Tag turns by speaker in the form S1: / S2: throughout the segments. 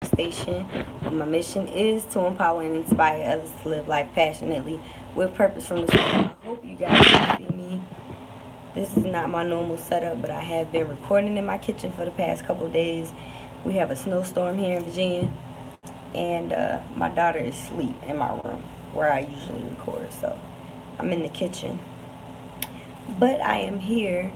S1: manifestation. My mission is to empower and inspire others to live life passionately with purpose from the soul. I hope you guys can see me. This is not my normal setup, but I have been recording in my kitchen for the past couple of days. We have a snowstorm here in Virginia, and my daughter is asleep in my room where I usually record, so I'm in the kitchen. But I am here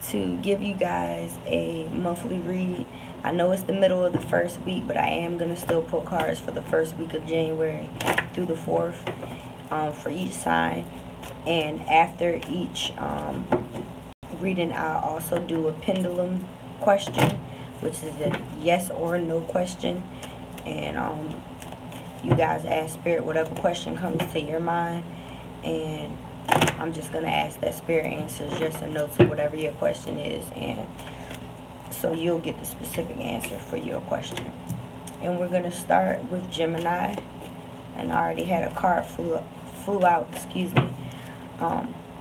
S1: to give you guys a monthly read. I know it's the middle of the first week, but I am going to still pull cards for the first week of January through the 4th for each sign. And after each reading, I'll also do a pendulum question, which is a yes or no question. And you guys ask Spirit whatever question comes to your mind. And I'm just going to ask that Spirit answers yes or no to whatever your question is. And so you'll get the specific answer for your question. And we're going to start with Gemini. And I already had a card flew out, excuse me.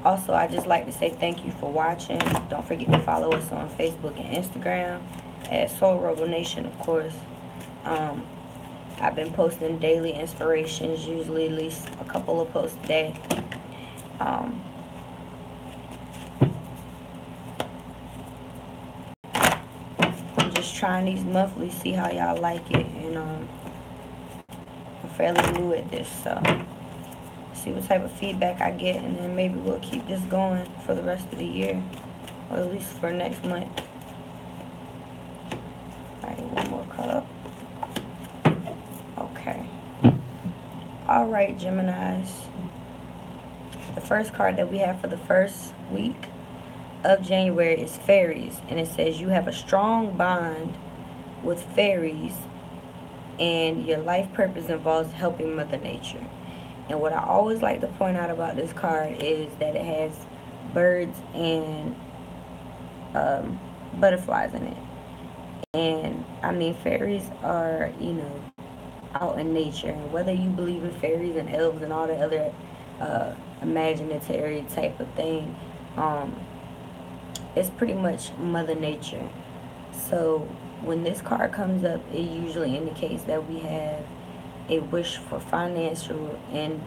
S1: Also, I just like to say thank you for watching. Don't forget to follow us on Facebook and Instagram at Soul Rebel Nation, of course. I've been posting daily inspirations, usually at least a couple of posts a day. I'm just trying these monthly, see how y'all like it, and I'm fairly new at this, so see what type of feedback I get, and then maybe we'll keep this going for the rest of the year, or at least for next month. Alright, one more cup. Okay. Alright, Geminis. The first card that we have for the first week of January is fairies, and it says you have a strong bond with fairies, and your life purpose involves helping Mother Nature. And what I always like to point out about this card is that it has birds and butterflies in it. And I mean, fairies are, you know, out in nature, and whether you believe in fairies and elves and all the other imaginary type of thing, it's pretty much Mother Nature. So when this card comes up, it usually indicates that we have a wish for financial and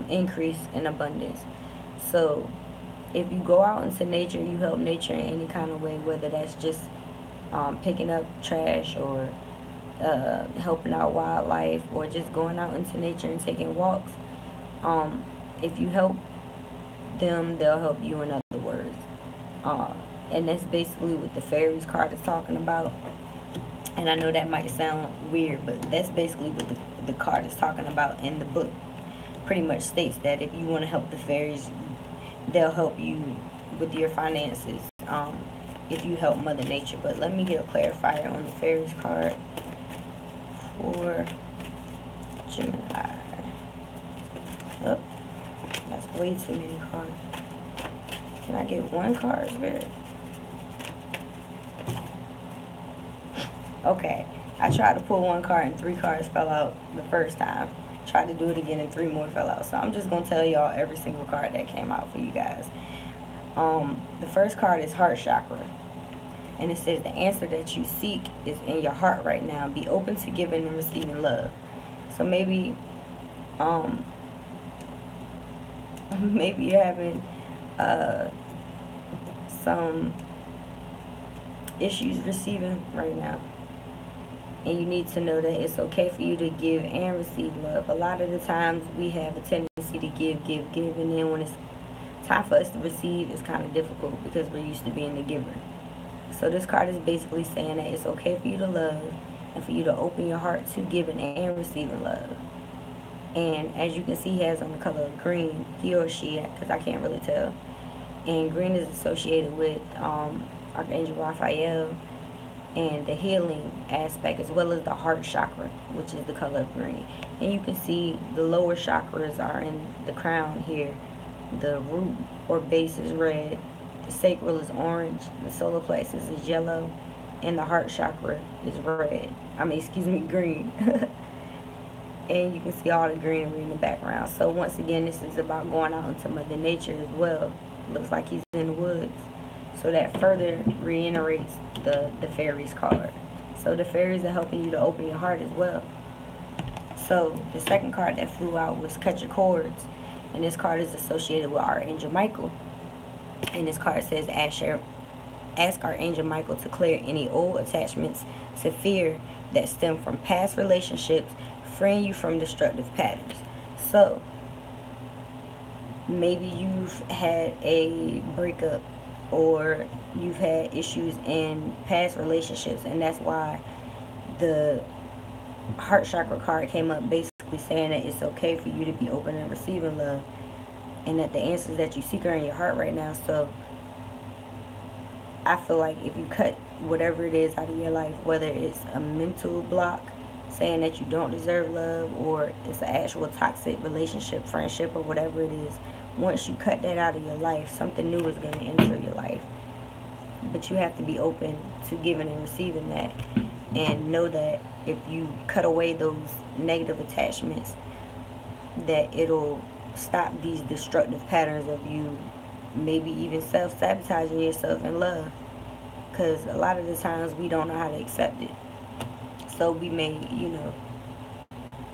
S1: increase in abundance. So if you go out into nature, you help nature in any kind of way, whether that's just picking up trash, or helping out wildlife, or just going out into nature and taking walks. If you help them, they'll help you, in other words. And that's basically what the fairies card is talking about. And I know that might sound weird, but that's basically what the card is talking about. In the book pretty much states that if you want to help the fairies, they'll help you with your finances if you help Mother Nature. But let me get a clarifier on the fairies card for Gemini. Oh, that's way too many cards. Can I get one card, Spirit? Okay, I tried to pull one card and 3 cards fell out the first time. Tried to do it again and 3 more fell out. So I'm just going to tell y'all every single card that came out for you guys. The first card is Heart Chakra. And it says the answer that you seek is in your heart right now. Be open to giving and receiving love. So maybe, maybe you're having some issues receiving right now. And you need to know that it's okay for you to give and receive love. A lot of the times we have a tendency to give, and then when it's time for us to receive, it's kind of difficult because we're used to being the giver. So this card is basically saying that it's okay for you to love and for you to open your heart to giving and receiving love. And as you can see, he has on the color of green, he or she, because I can't really tell. And green is associated with Archangel Raphael and the healing aspect, as well as the heart chakra, which is the color of green. And you can see the lower chakras are in the crown here. The root or base is red, the sacral is orange, the solar plexus is yellow, and the heart chakra is red. Green. And you can see all the greenery in the background. So once again, this is about going out into Mother Nature as well. Looks like he's in the woods. So that further reiterates the fairies card. So the fairies are helping you to open your heart as well. So the second card that flew out was Cut Your Cords. And this card is associated with Archangel Michael. And this card says, ask Archangel Michael to clear any old attachments to fear that stem from past relationships, freeing you from destructive patterns. So maybe you've had a breakup, or you've had issues in past relationships, and that's why the heart chakra card came up, basically saying that it's okay for you to be open and receiving love, and that the answers that you seek are in your heart right now. So I feel like if you cut whatever it is out of your life, whether it's a mental block saying that you don't deserve love, or it's an actual toxic relationship, friendship, or whatever it is, once you cut that out of your life, something new is going to enter your life. But you have to be open to giving and receiving that, and know that if you cut away those negative attachments, that it'll stop these destructive patterns of you maybe even self-sabotaging yourself in love, because a lot of the times we don't know how to accept it. So we may,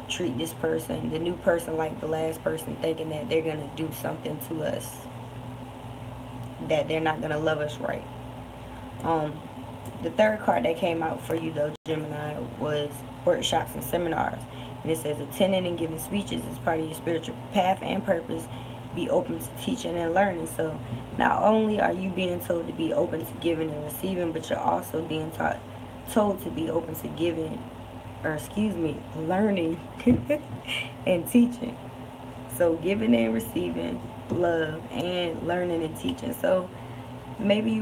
S1: treat this person, the new person, like the last person, thinking that they're going to do something to us, that they're not going to love us right. The third card that came out for you, though, Gemini, was workshops and seminars. And it says, attending and giving speeches is part of your spiritual path and purpose. Be open to teaching and learning. So not only are you being told to be open to giving and receiving, but you're also being told to be open to giving, learning and teaching. So giving and receiving love and learning and teaching. So maybe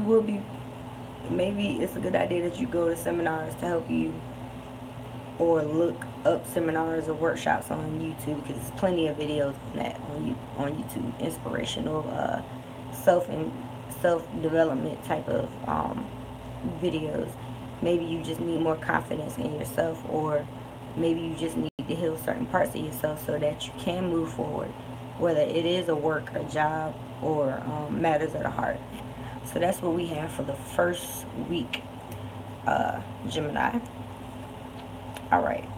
S1: it's a good idea that you go to seminars to help you, or look up seminars or workshops on YouTube, because there's plenty of videos on that on YouTube, inspirational self-development type of videos. Maybe you just need more confidence in yourself, or maybe you just need to heal certain parts of yourself so that you can move forward, whether it is a work, a job, or matters of the heart. So that's what we have for the first week, Gemini. Alright.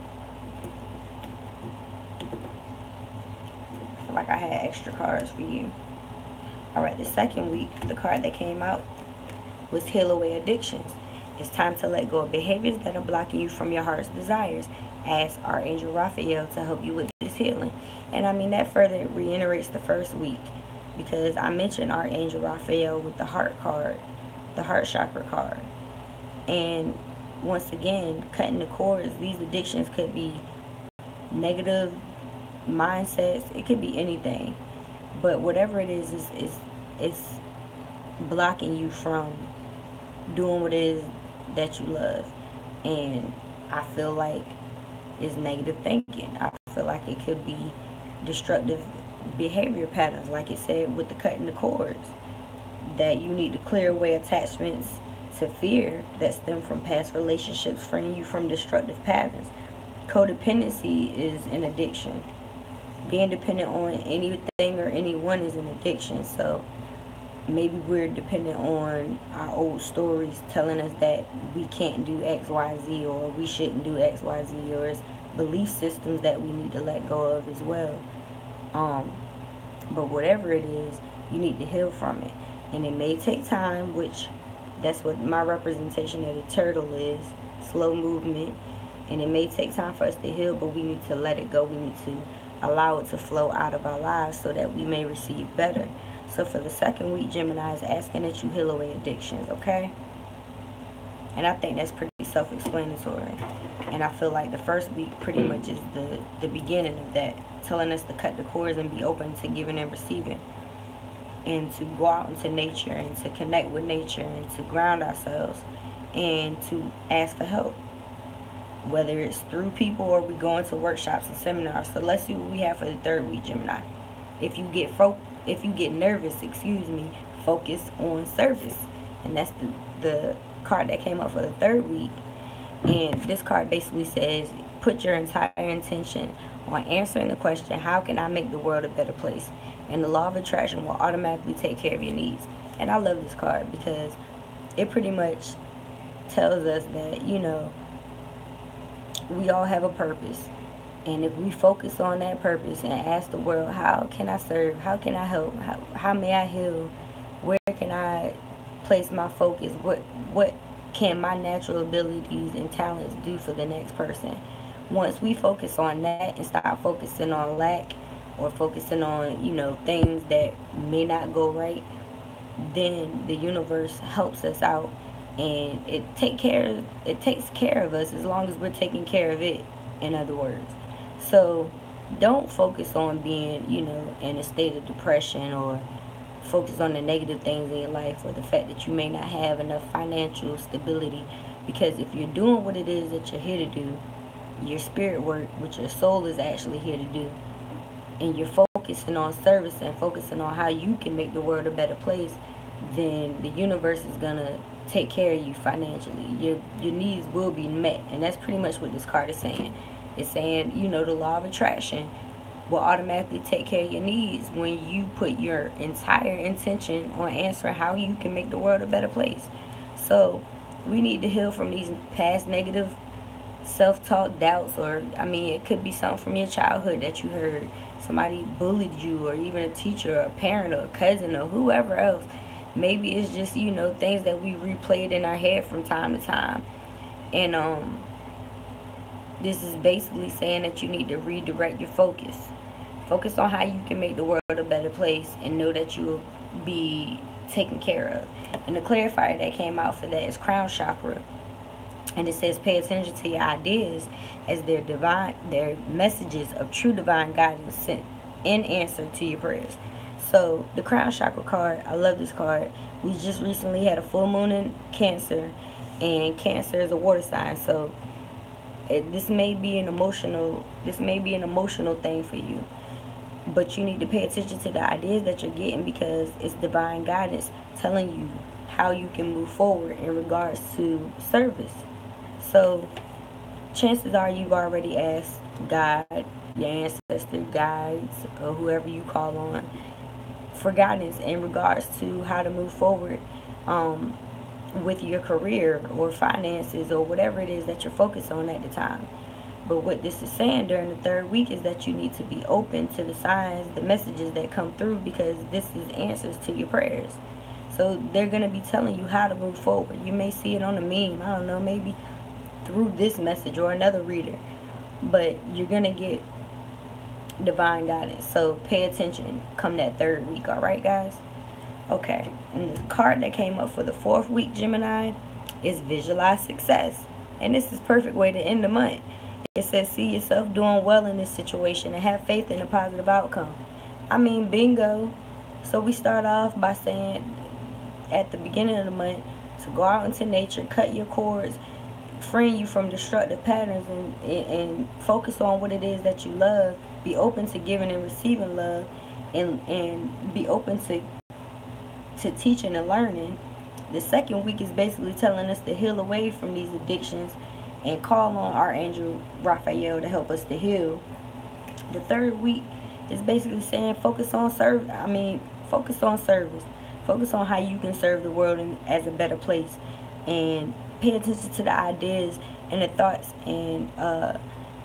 S1: I feel like I had extra cards for you. Alright, the second week, the card that came out was Heal Away Addictions. It's time to let go of behaviors that are blocking you from your heart's desires. Ask Archangel Raphael to help you with this healing. And I mean, that further reiterates the first week, because I mentioned Archangel Raphael with the heart card, the heart chakra card. And once again, cutting the cords, these addictions could be negative mindsets. It could be anything. But whatever it is, it's blocking you from doing what it is that you love. And I feel like it's negative thinking. I feel like it could be destructive behavior patterns, like it said with the cutting the cords, that you need to clear away attachments to fear that stem from past relationships, freeing you from destructive patterns. Codependency is an addiction. Being dependent on anything or anyone is an addiction. So maybe we're dependent on our old stories telling us that we can't do X, Y, Z, or we shouldn't do X, Y, Z, or it's belief systems that we need to let go of as well. But whatever it is, you need to heal from it. And it may take time, which that's what my representation of the turtle is, slow movement. And it may take time for us to heal, but we need to let it go. We need to allow it to flow out of our lives so that we may receive better. So for the second week, Gemini is asking that you heal away addictions, okay? And I think that's pretty self-explanatory. And I feel like the first week pretty much is the beginning of that, telling us to cut the cords and be open to giving and receiving, and to go out into nature and to connect with nature and to ground ourselves and to ask for help, whether it's through people or we go into workshops and seminars. So let's see what we have for the third week, Gemini. If you get nervous, focus on service. And that's the card that came up for the third week. And this card basically says, put your entire intention on answering the question, how can I make the world a better place? And the law of attraction will automatically take care of your needs. And I love this card because it pretty much tells us that, we all have a purpose. And if we focus on that purpose and ask the world, how can I serve? How can I help? How may I heal? Where can I place my focus? What can my natural abilities and talents do for the next person? Once we focus on that and stop focusing on lack or focusing on, things that may not go right, then the universe helps us out, and it takes care of us as long as we're taking care of it, in other words. So don't focus on being, in a state of depression, or focus on the negative things in your life, or the fact that you may not have enough financial stability. Because if you're doing what it is that you're here to do, your spirit work, which your soul is actually here to do, and you're focusing on service and focusing on how you can make the world a better place, then the universe is gonna take care of you financially. Your needs will be met, and that's pretty much what this card is saying. It's saying, the law of attraction will automatically take care of your needs when you put your entire intention on answering how you can make the world a better place. So we need to heal from these past negative self-talk doubts, or it could be something from your childhood that you heard. Somebody bullied you, or even a teacher, or a parent, or a cousin, or whoever else. Maybe it's just, things that we replayed in our head from time to time. And this is basically saying that you need to redirect your focus. Focus on how you can make the world a better place, and know that you will be taken care of. And the clarifier that came out for that is crown chakra. And it says, pay attention to your ideas as their messages of true divine guidance sent in answer to your prayers. So the crown chakra card, I love this card. We just recently had a full moon in Cancer, and Cancer is a water sign. So this may be an emotional thing for you, but you need to pay attention to the ideas that you're getting, because it's divine guidance telling you how you can move forward in regards to service. So chances are you've already asked God, your ancestor guides, or whoever you call on, for guidance in regards to how to move forward with your career or finances, or whatever it is that you're focused on at the time. But what this is saying during the third week is that you need to be open to the signs, the messages that come through, because this is answers to your prayers. So they're going to be telling you how to move forward. You may see it on a meme, I don't know, maybe through this message or another reader, but you're going to get divine guidance. So pay attention come that third week. All right, guys? Okay. And the card that came up for the fourth week, Gemini, is visualize success. And this is a perfect way to end the month. It says, see yourself doing well in this situation and have faith in a positive outcome. Bingo. So we start off by saying at the beginning of the month to go out into nature, cut your cords, freeing you from destructive patterns, and focus on what it is that you love. Be open to giving and receiving love, and be open to teaching and learning. The second week is basically telling us to heal away from these addictions and call on Archangel Raphael to help us to heal. The third week is basically saying focus on service. Focus on how you can serve the world as a better place, and pay attention to the ideas and the thoughts and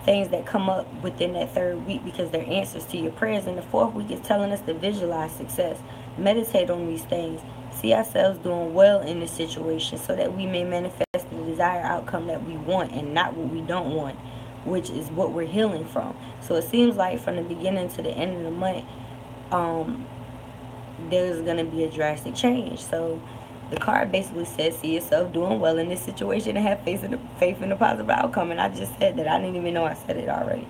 S1: things that come up within that third week, because they're answers to your prayers. And the fourth week is telling us to visualize success. Meditate on these things. See ourselves doing well in this situation, so that we may manifest the desired outcome that we want, and not what we don't want, which is what we're healing from. So it seems like from the beginning to the end of the month, there's going to be a drastic change. So the card basically says, see yourself doing well in this situation and have faith in a positive outcome. And I just said that. I didn't even know I said it already.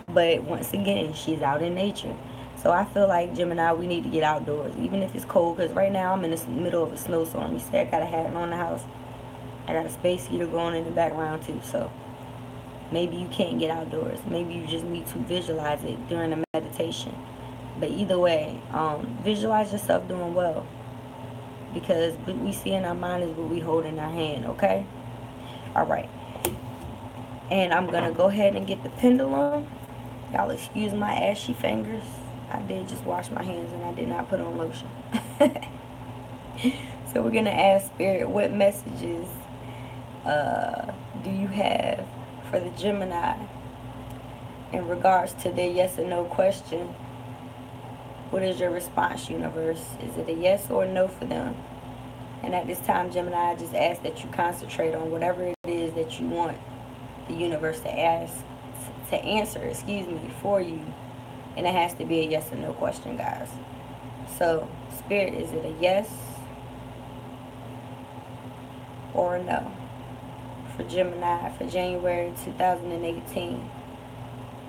S1: But once again, she's out in nature. So I feel like, Gemini, we need to get outdoors, even if it's cold. Because right now I'm in the middle of a snowstorm. You see, I got a hat on the house. I got a space heater going in the background too. So maybe you can't get outdoors. Maybe you just need to visualize it during the meditation. But either way, visualize yourself doing well. Because what we see in our mind is what we hold in our hand, okay? Alright. And I'm going to go ahead and get the pendulum. Y'all excuse my ashy fingers. I did just wash my hands and I did not put on lotion. So we're going to ask Spirit, what messages do you have for the Gemini, in regards to their yes or no question, what is your response, universe? Is it a yes or a no for them? And at this time, Gemini, I just ask that you concentrate on whatever it is that you want the universe to answer, for you. And it has to be a yes or no question, guys. So, Spirit, is it a yes or a no for Gemini for January 2018?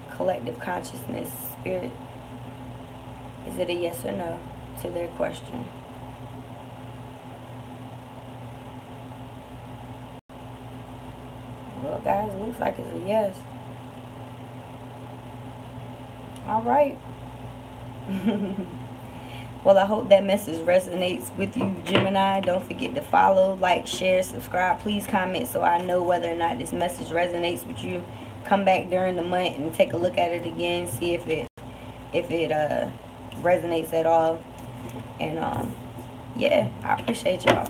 S1: Collective consciousness, Spirit, is it a yes or no to their question? Well, guys, it looks like it's a yes. All right. Well, I hope that message resonates with you, Gemini. Don't forget to follow, like, share, subscribe. Please comment so I know whether or not this message resonates with you. Come back during the month and take a look at it again. See if it resonates at all. And yeah, I appreciate y'all.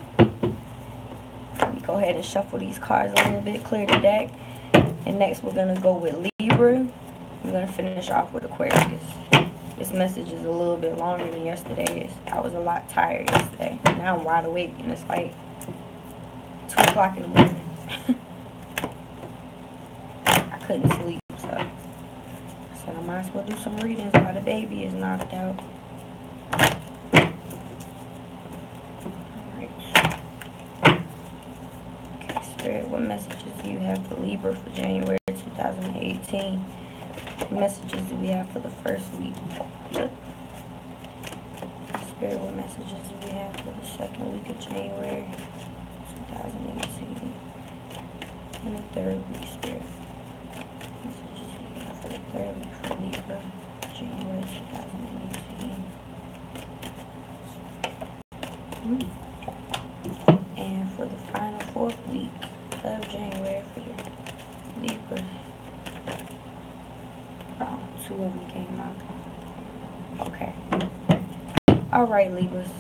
S1: Let me go ahead and shuffle these cards a little bit, clear the deck. And next we're gonna go with Libra. We're gonna finish off with Aquarius. This message is a little bit longer than yesterday's. I was a lot tired yesterday. Now I'm wide awake and it's like 2 o'clock in the morning. I couldn't sleep, so I said I might as well do some readings while the baby is knocked out. Alright. Okay, Spirit, what messages do you have for Libra for January 2018? What messages do we have for the first week? Spirit, what messages do we have for the second week of January 2018? And the third week, Spirit. Messages do we have for the third week for Libra, January 2018. And for the final fourth week of January for your Libra. Oh, 2 of them came out. Okay. Alright, Libras.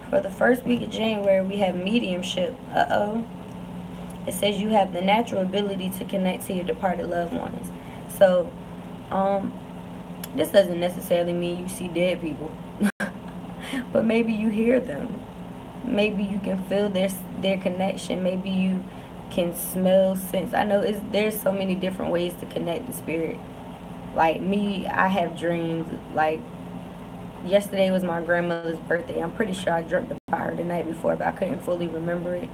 S1: For the first week of January, we have mediumship. It says you have the natural ability to connect to your departed loved ones. So, this doesn't necessarily mean you see dead people. But maybe you hear them. Maybe you can feel their connection. Maybe you can smell, sense. I know there's so many different ways to connect to spirit. Like me, I have dreams. Like yesterday was my grandmother's birthday. I'm pretty sure I dreamt about her the night before, but I couldn't fully remember it.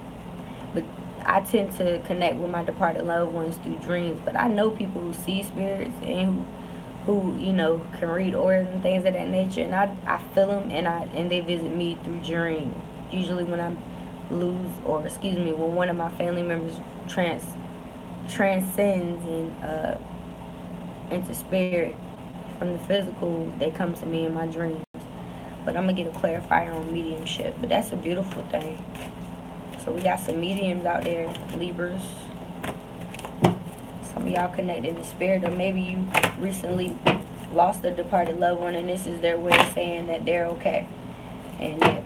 S1: But I tend to connect with my departed loved ones through dreams. But I know people who see spirits and who you know, can read auras and things of that nature. And I feel them, and they visit me through dreams. Usually when I when one of my family members transcends into spirit from the physical, they come to me in my dreams. But I'm gonna get a clarifier on mediumship. But that's a beautiful thing. So we got some mediums out there, Libras. Some of y'all connected to spirit, or maybe you recently lost a departed loved one, and this is their way of saying that they're okay. And that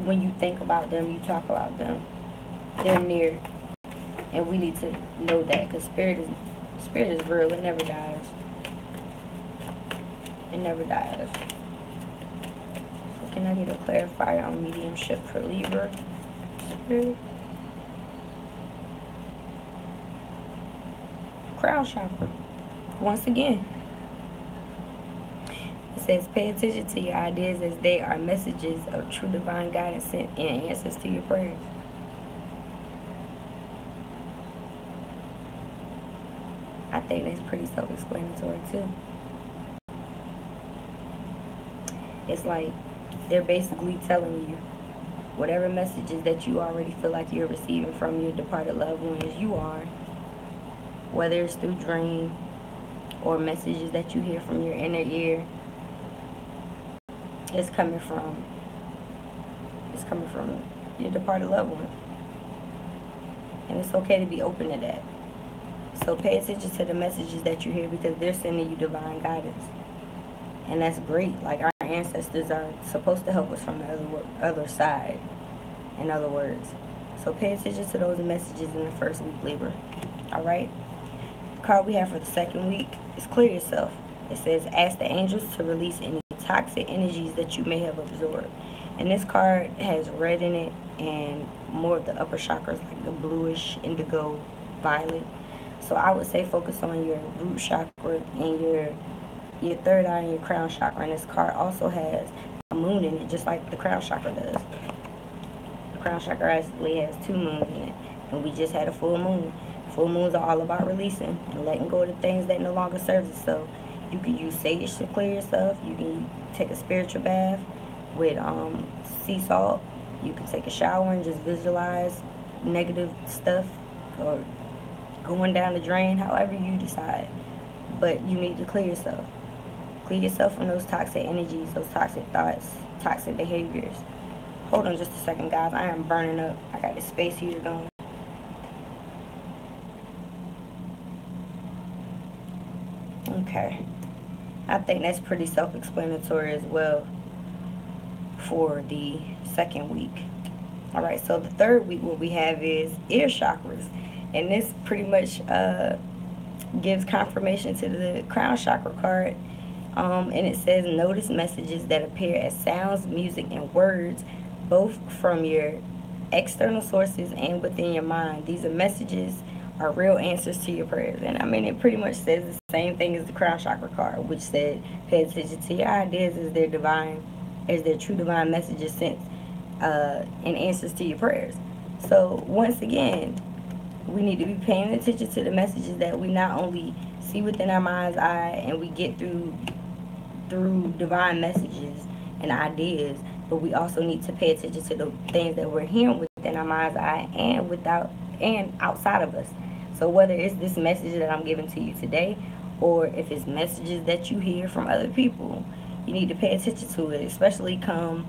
S1: when you think about them, you talk about them. They're near, and we need to know that, because spirit is real. It never dies. It never dies. So can I get a clarifier on mediumship for Libra? Spirit. Crown chakra. Once again, it says pay attention to your ideas as they are messages of true divine guidance sent and answers to your prayers. I think that's pretty self-explanatory too. It's like they're basically telling you whatever messages that you already feel like you're receiving from your departed loved ones, you are. Whether it's through dream or messages that you hear from your inner ear, it's coming from your departed loved one. And it's okay to be open to that. So pay attention to the messages that you hear, because they're sending you divine guidance. And that's great. Like, our ancestors are supposed to help us from the other side, in other words. So pay attention to those messages in the first week, Libra. Alright? The card we have for the second week is clear yourself. It says, ask the angels to release any toxic energies that you may have absorbed. And this card has red in it and more of the upper chakras, like the bluish, indigo, violet. So I would say focus on your root chakra and your third eye and your crown chakra. And this card also has a moon in it, just like the crown chakra does. The crown chakra actually has 2 moons in it. And we just had a full moon. Full moons are all about releasing and letting go of the things that no longer serve us. So you can use sage to clear yourself. You can take a spiritual bath with sea salt. You can take a shower and just visualize negative stuff, or going down the drain, however you decide. But you need to clear yourself. Clear yourself from those toxic energies, those toxic thoughts, toxic behaviors. Hold on just a second, guys. I am burning up. I got the space heater going. Okay. I think that's pretty self-explanatory as well for the second week. Alright, so the third week, what we have is ear chakras. And this pretty much gives confirmation to the crown chakra card. And it says, notice messages that appear as sounds, music, and words, both from your external sources and within your mind. These are messages, are real answers to your prayers. And I mean, it pretty much says the same thing as the crown chakra card, which said, pay attention to your ideas as their true divine messages sent in answers to your prayers. So once again, we need to be paying attention to the messages that we not only see within our mind's eye and we get through divine messages and ideas, but we also need to pay attention to the things that we're hearing within our mind's eye and outside of us. So whether it's this message that I'm giving to you today, or if it's messages that you hear from other people, you need to pay attention to it, especially come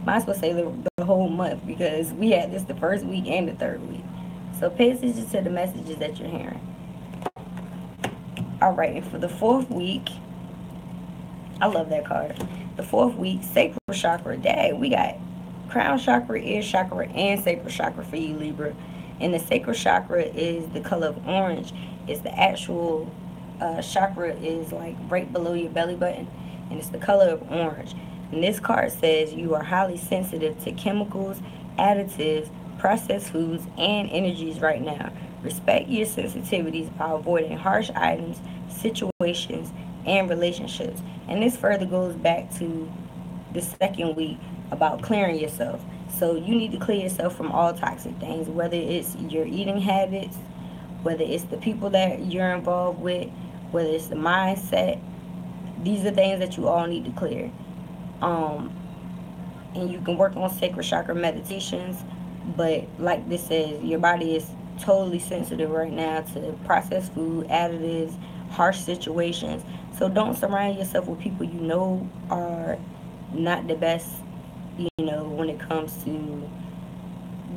S1: might as well say the whole month, because we had this the first week and the third week. So pay attention to the messages that you're hearing. Alright, and for the fourth week, I love that card. The fourth week, sacral chakra. Dang, we got crown chakra, ear chakra, and sacral chakra for you, Libra. And the sacral chakra is the color of orange. It's the actual chakra is like right below your belly button, and it's the color of orange. And this card says you are highly sensitive to chemicals, additives, processed foods, and energies right now. Respect your sensitivities by avoiding harsh items, situations, and relationships. And this further goes back to the second week about clearing yourself. So you need to clear yourself from all toxic things, whether it's your eating habits, whether it's the people that you're involved with, whether it's the mindset. These are things that you all need to clear. And you can work on sacral chakra meditations, but like this says, your body is totally sensitive right now to processed food, additives, harsh situations. So don't surround yourself with people you know are not the best, when it comes to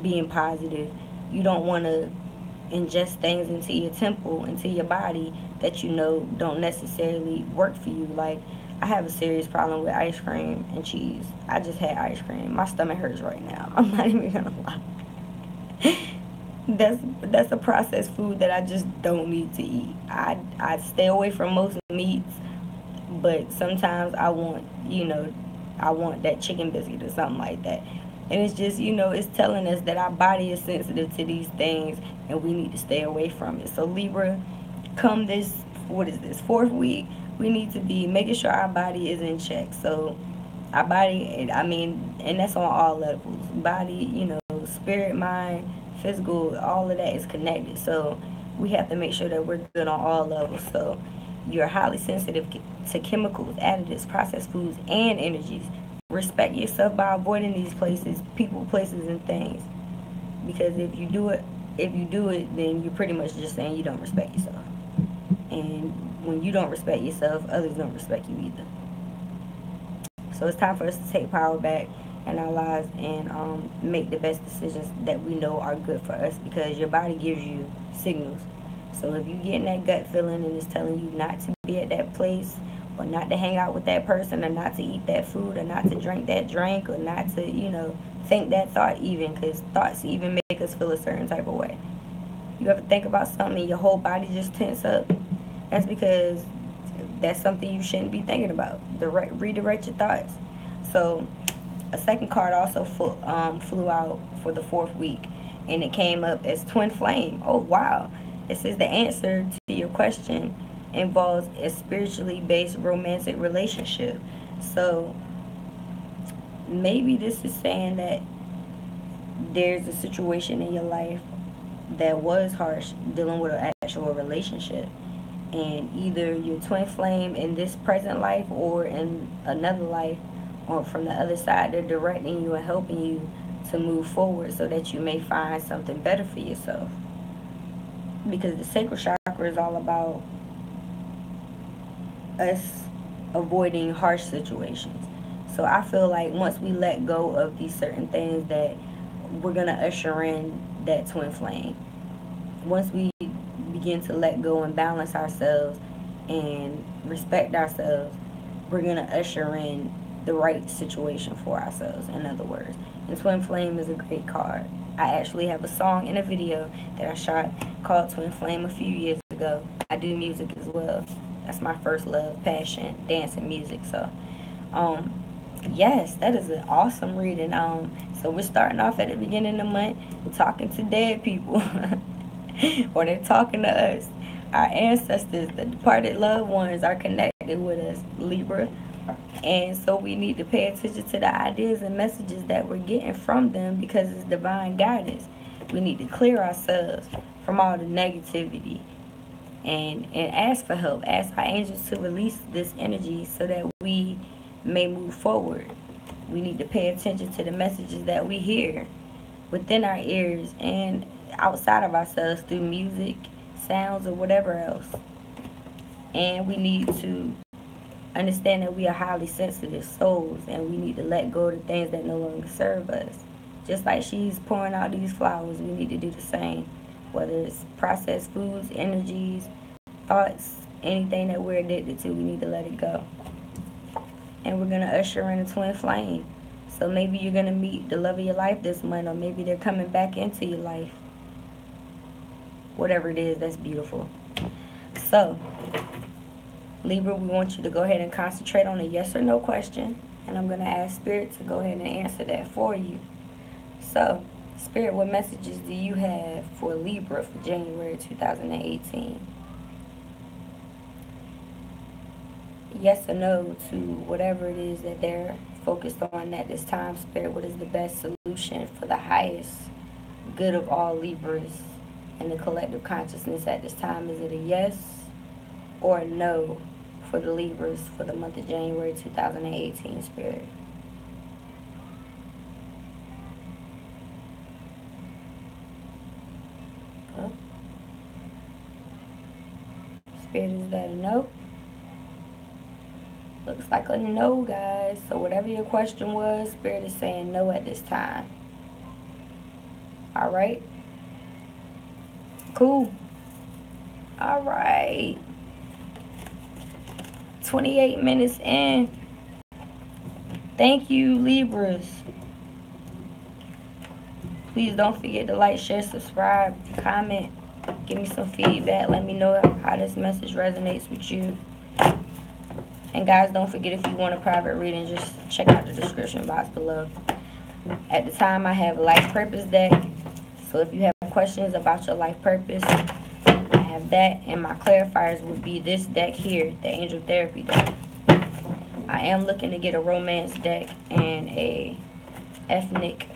S1: being positive. You don't want to ingest things into your temple, into your body, that don't necessarily work for you. Like, I have a serious problem with ice cream and cheese. I just had ice cream. My stomach hurts right now. I'm not even gonna lie. That's a processed food that I just don't need to eat. I stay away from most meats, but sometimes I want that chicken biscuit or something like that. And it's just, it's telling us that our body is sensitive to these things and we need to stay away from it. So Libra, come this, fourth week, we need to be making sure our body is in check. So our body, and that's on all levels. Body, spirit, mind, physical, all of that is connected. So we have to make sure that we're good on all levels. So you're highly sensitive to chemicals, additives, processed foods, and energies. Respect yourself by avoiding these places, people, places, and things. Because if you do it, then you're pretty much just saying you don't respect yourself. And when you don't respect yourself, others don't respect you either. So it's time for us to take power back in our lives and make the best decisions that we know are good for us, because your body gives you signals. So if you're getting that gut feeling and it's telling you not to be at that place, or not to hang out with that person, or not to eat that food, or not to drink that drink, or not to, think that thought even, because thoughts even make us feel a certain type of way. You ever think about something and your whole body just tense up? That's because that's something you shouldn't be thinking about. Redirect your thoughts. So a second card also flew out for the 4th week, and it came up as twin flame. Oh wow. It says the answer to your question involves a spiritually based romantic relationship. So maybe this is saying that there's a situation in your life that was harsh, dealing with an actual relationship, and either your twin flame in this present life or in another life, or from the other side, they're directing you and helping you to move forward so that you may find something better for yourself. Because the sacral chakra is all about us avoiding harsh situations. So I feel like once we let go of these certain things, that we're going to usher in that twin flame. Once we begin to let go and balance ourselves and respect ourselves, we're going to usher in the right situation for ourselves, in other words. And twin flame is a great card. I actually have a song and a video that I shot called Twin Flame a few years ago. I do music as well. That's my first love, passion, dance and music. So yes, that is an awesome reading. So we're starting off at the beginning of the month talking to dead people or they're talking to us. Our ancestors, the departed loved ones, are connected with us, Libra. And so we need to pay attention to the ideas and messages that we're getting from them, because it's divine guidance. We need to clear ourselves from all the negativity and ask for help. Ask our angels to release this energy so that we may move forward. We need to pay attention to the messages that we hear within our ears and outside of ourselves through music, sounds, or whatever else. And we need to understand that we are highly sensitive souls, and we need to let go of the things that no longer serve us. Just like she's pouring out these flowers, we need to do the same. Whether it's processed foods, energies, thoughts, anything that we're addicted to, we need to let it go. And we're going to usher in a twin flame. So maybe you're going to meet the love of your life this month, or maybe they're coming back into your life. Whatever it is, that's beautiful. So Libra, we want you to go ahead and concentrate on a yes or no question, and I'm going to ask Spirit to go ahead and answer that for you. So, Spirit, what messages do you have for Libra for January 2018? Yes or no to whatever it is that they're focused on at this time. Spirit, what is the best solution for the highest good of all Libras and the collective consciousness at this time? Is it a yes or a no for the Libras for the month of January 2018, Spirit? Oh. Spirit, is that a no? Looks like a no, guys. So whatever your question was, Spirit is saying no at this time. Alright? Cool. Alright. 28 minutes in. Thank you, Libras. Please don't forget to like, share, subscribe, comment, give me some feedback. Let me know how this message resonates with you. And guys, don't forget, if you want a private reading, just check out the description box below. At the time, I have a life purpose deck. So if you have questions about your life purpose, I have that. And my clarifiers would be this deck here, the Angel Therapy deck. I am looking to get a romance deck and a ethnic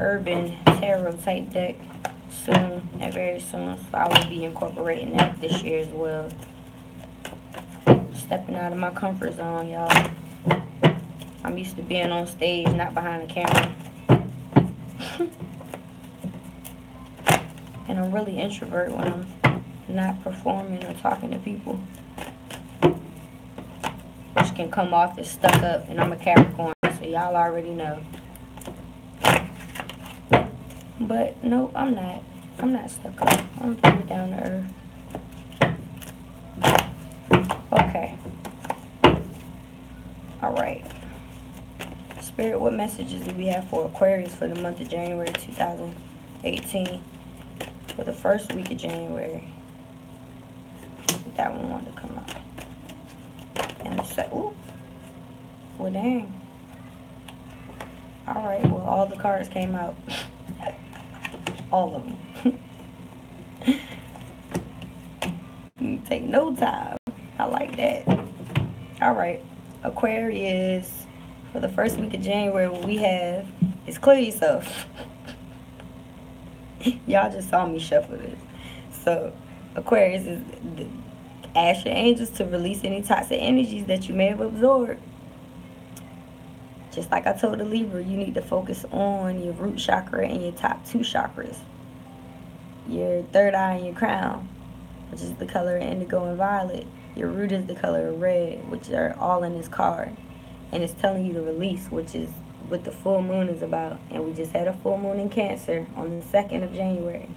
S1: urban tarot type deck soon, and very soon. So I will be incorporating that this year as well. Stepping out of my comfort zone, y'all. I'm used to being on stage, not behind the camera. And I'm really introvert when I'm not performing or talking to people, which can come off as stuck up. And I'm a Capricorn, so y'all already know. But no, I'm not. I'm not stuck up. I'm pretty down to earth. Okay. Alright. Spirit, what messages do we have for Aquarius for the month of January 2018? For the first week of January. That one wanted to come out. And the second, ooh. Well, dang. Alright, well, all the cards came out. All of them. Take no time. I like that. Alright, Aquarius. For the first week of January, what we have is clear yourself. Y'all just saw me shuffle this. So, Aquarius is ask your angels to release any toxic energies that you may have absorbed. Just like I told the Libra, you need to focus on your root chakra and your top 2 chakras. Your third eye and your crown, which is the color indigo and violet. Your root is the color of red, which are all in this card. And it's telling you to release, which is what the full moon is about. And we just had a full moon in Cancer on the 2nd of January.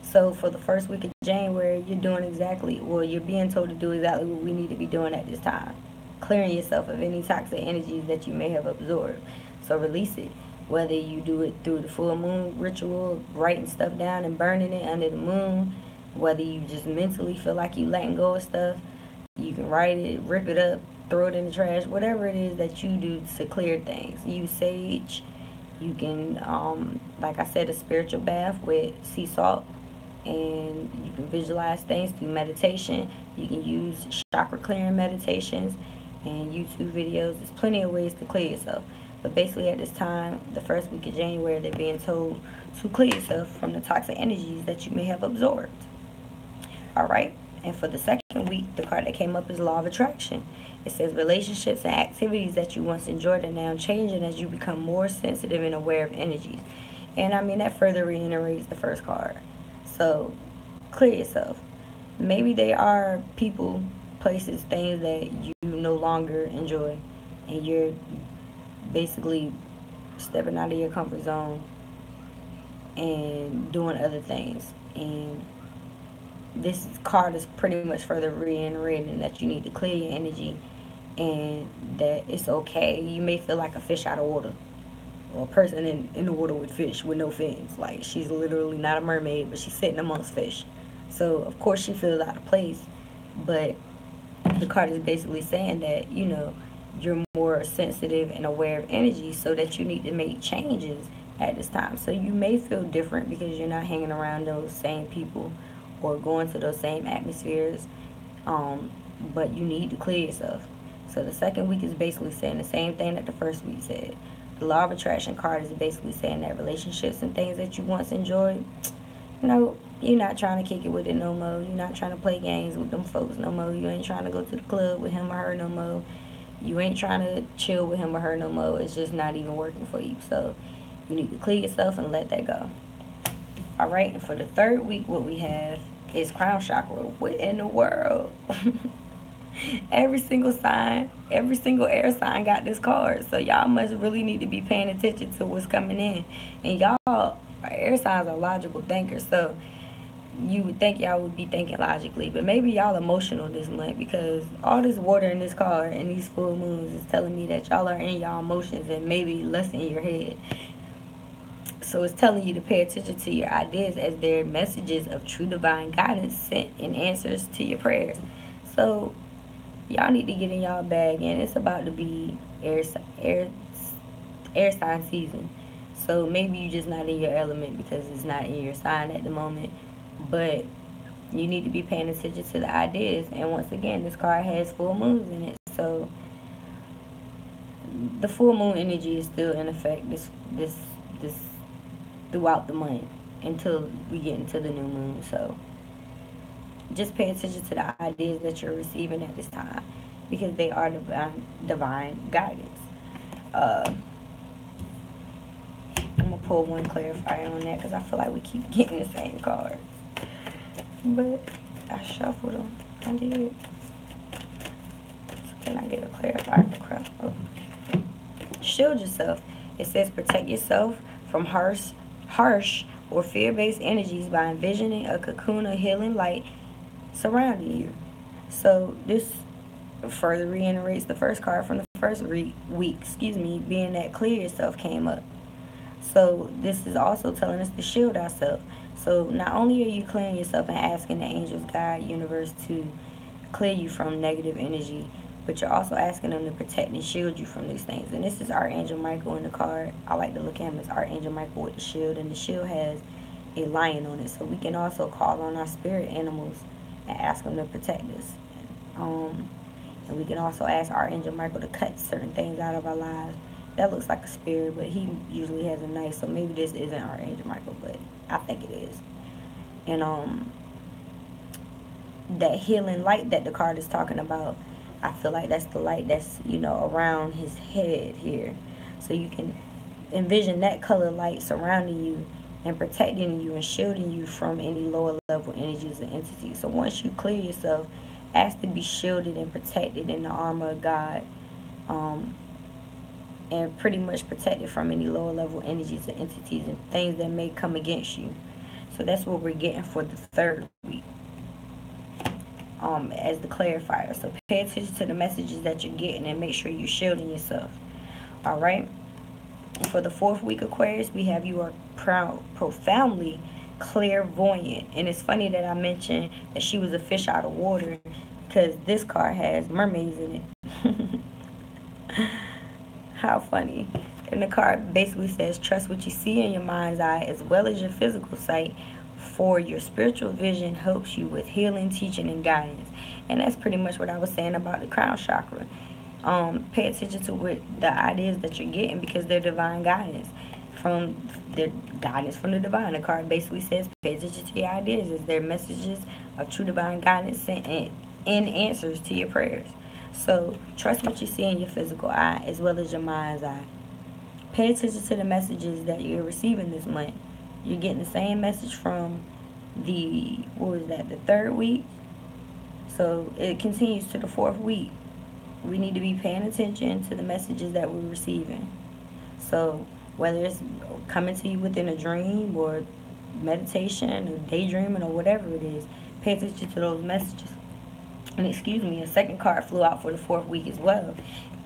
S1: So for the first week of January, you're doing exactly, well, you're being told to do exactly what we need to be doing at this time. Clearing yourself of any toxic energies that you may have absorbed. So release it. Whether you do it through the full moon ritual, writing stuff down and burning it under the moon. Whether you just mentally feel like you letting go of stuff. You can write it, rip it up, throw it in the trash. Whatever it is that you do to clear things. Use sage. You can, like I said, a spiritual bath with sea salt. And you can visualize things through meditation. You can use chakra clearing meditations and YouTube videos. There's plenty of ways to clear yourself. But basically at this time, the first week of January, they're being told to clear yourself from the toxic energies that you may have absorbed. Alright? And for the second week, the card that came up is Law of Attraction. It says relationships and activities that you once enjoyed are now changing as you become more sensitive and aware of energies. And I mean, that further reiterates the first card. So, clear yourself. Maybe they are people, places, things that you no longer enjoy. And you're basically stepping out of your comfort zone and doing other things. And this card is pretty much further reiterating that you need to clear your energy and that it's okay. You may feel like a fish out of water. Or a person in the water with fish with no fins. Like, she's literally not a mermaid, but she's sitting amongst fish. So, of course, she feels out of place. But the card is basically saying that, you know, you're more sensitive and aware of energy, so that you need to make changes at this time. So you may feel different because you're not hanging around those same people or going to those same atmospheres. But you need to clear yourself. So the second week is basically saying the same thing that the first week said. The Law of Attraction card is basically saying that relationships and things that you once enjoyed, you know, you're not trying to kick it with it no more. You're not trying to play games with them folks no more. You ain't trying to go to the club with him or her no more. You ain't trying to chill with him or her no more. It's just not even working for you. So you need to clear yourself and let that go. Alright, and for the third week, what we have is Crown Chakra. What in the world? Every single sign, every single air sign got this card. So y'all must really need to be paying attention to what's coming in. And y'all, air signs are logical thinkers. So you would think y'all would be thinking logically. But maybe y'all emotional this month, because all this water in this card and these full moons is telling me that y'all are in y'all emotions and maybe less in your head. So it's telling you to pay attention to your ideas as they're messages of true divine guidance sent in answers to your prayers. So y'all need to get in y'all bag, and it's about to be air sign season. So maybe you're just not in your element because it's not in your sign at the moment. But you need to be paying attention to the ideas. And once again, this card has full moons in it. So the full moon energy is still in effect this throughout the month until we get into the new moon. So just pay attention to the ideas that you're receiving at this time, because they are divine guidance. I'm going to pull one clarifier on that because I feel like we keep getting the same cards. But I shuffled them. I did. So can I get a clarifier? Crap. Oh. Shield yourself. It says protect yourself from harsh or fear-based energies by envisioning a cocoon of healing light surrounding you. So this further reiterates the first card from the first week, excuse me, being that clear yourself came up. So this is also telling us to shield ourselves. So not only are you clearing yourself and asking the angels, God, universe to clear you from negative energy, but you're also asking them to protect and shield you from these things. And this is Archangel Michael in the card. I like to look at him as Archangel Michael with the shield, and the shield has a lion on it. So we can also call on our spirit animals and ask them to protect us. And we can also ask Archangel Michael to cut certain things out of our lives. That looks like a spirit, but he usually has a knife, so maybe this isn't Archangel Michael, but I think it is. And that healing light that the card is talking about, I feel like that's the light that's, you know, around his head here. So you can envision that color light surrounding you and protecting you and shielding you from any lower level energies and entities. So once you clear yourself, ask to be shielded and protected in the armor of God, and pretty much protected from any lower level energies and entities and things that may come against you. So that's what we're getting for the third week, as the clarifier. So pay attention to the messages that you're getting and make sure you're shielding yourself. All right. And for the fourth week, Aquarius, we have you are profoundly clairvoyant. And it's funny that I mentioned that she was a fish out of water, because this card has mermaids in it. How funny. And the card basically says, trust what you see in your mind's eye as well as your physical sight, for your spiritual vision helps you with healing, teaching, and guidance. And that's pretty much what I was saying about the crown chakra. Pay attention to what the ideas that you're getting, because they're divine guidance from the divine. The card basically says pay attention to your ideas as their messages of true divine guidance sent in answers to your prayers. So trust what you see in your physical eye as well as your mind's eye. Pay attention to the messages that you're receiving this month. You're getting the same message from the third week. So it continues to the fourth week. We need to be paying attention to the messages that we're receiving. So whether it's coming to you within a dream or meditation or daydreaming or whatever it is, pay attention to those messages. And excuse me, a second card flew out for the fourth week as well.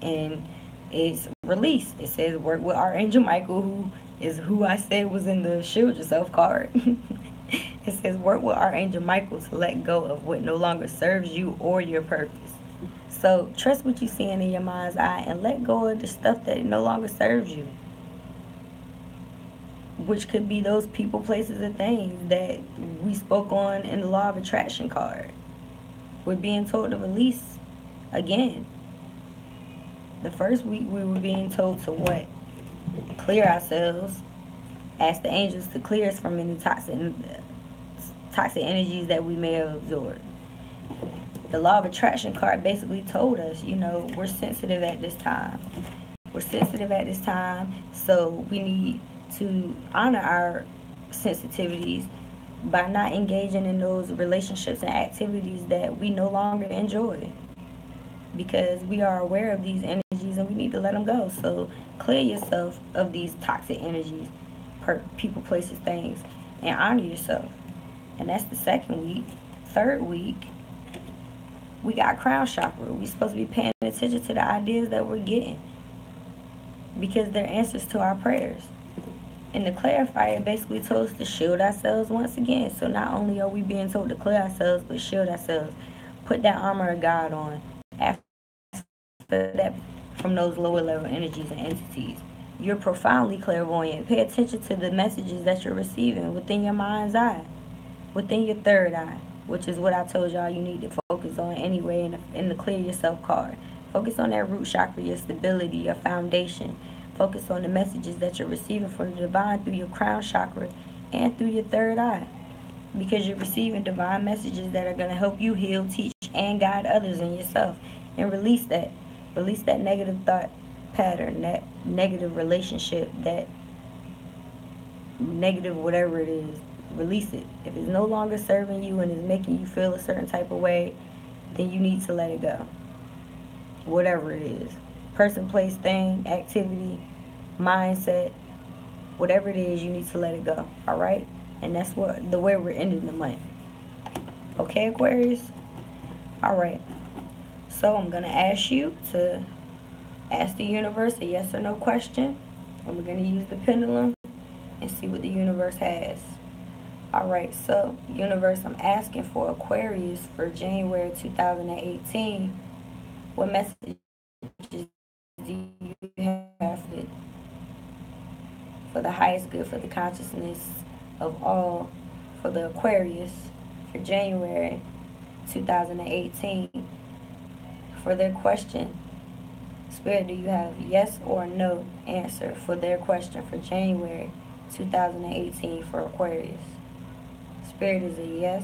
S1: And it's release. It says work with Archangel Michael, who is who I said was in the shield yourself card. It says work with Archangel Michael to let go of what no longer serves you or your purpose. So trust what you're seeing in your mind's eye and let go of the stuff that no longer serves you, which could be those people, places, and things that we spoke on in the Law of Attraction card. We're being told to release again. The first week we were being told to what? Clear ourselves. Ask the angels to clear us from any toxic energies that we may have absorbed. The Law of Attraction card basically told us, you know, we're sensitive at this time. We're sensitive at this time, so we need to honor our sensitivities by not engaging in those relationships and activities that we no longer enjoy, because we are aware of these energies and we need to let them go. So clear yourself of these toxic energies, people, places, things, and honor yourself. And that's the second week. Third week, we got crown chakra. We're supposed to be paying attention to the ideas that we're getting, because they're answers to our prayers. And the clarifier basically told us to shield ourselves once again. So not only are we being told to clear ourselves, but shield ourselves. Put that armor of God on. After that, from those lower level energies and entities. You're profoundly clairvoyant. Pay attention to the messages that you're receiving within your mind's eye, within your third eye, which is what I told y'all you need to focus on anyway in the clear yourself card. Focus on that root chakra, your stability, your foundation. Focus on the messages that you're receiving from the divine through your crown chakra and through your third eye, because you're receiving divine messages that are going to help you heal, teach, and guide others and yourself. And release that negative thought pattern, that negative relationship, that negative whatever it is. Release it. If it's no longer serving you and is making you feel a certain type of way, then you need to let it go. Whatever it is. Person, place, thing, activity, mindset, whatever it is, you need to let it go. Alright? And that's the way we're ending the month. Okay, Aquarius? Alright. So I'm going to ask you to
S2: Ask the universe a yes or no question, and we're going to use the pendulum and see what the universe has. Alright, so universe, I'm asking for Aquarius for January 2018. What messages do you have for the highest good, for the consciousness of all, for the Aquarius for January 2018? For their question, Spirit, do you have yes or no answer for their question for January 2018 for Aquarius? Spirit is a yes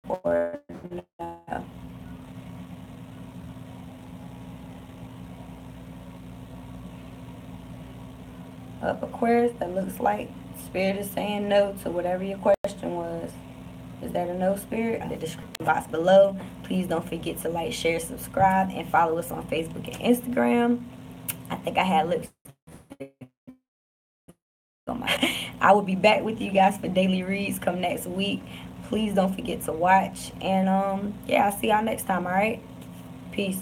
S2: or no. Aquarius, that looks like Spirit is saying no to whatever your question was. Is that a no, Spirit? In the description box below. Please don't forget to like, share, subscribe, and follow us on Facebook and Instagram. I think I had lipstick on my... I will be back with you guys for daily reads come next week. Please don't forget to watch. And yeah, I'll see y'all next time, alright? Peace.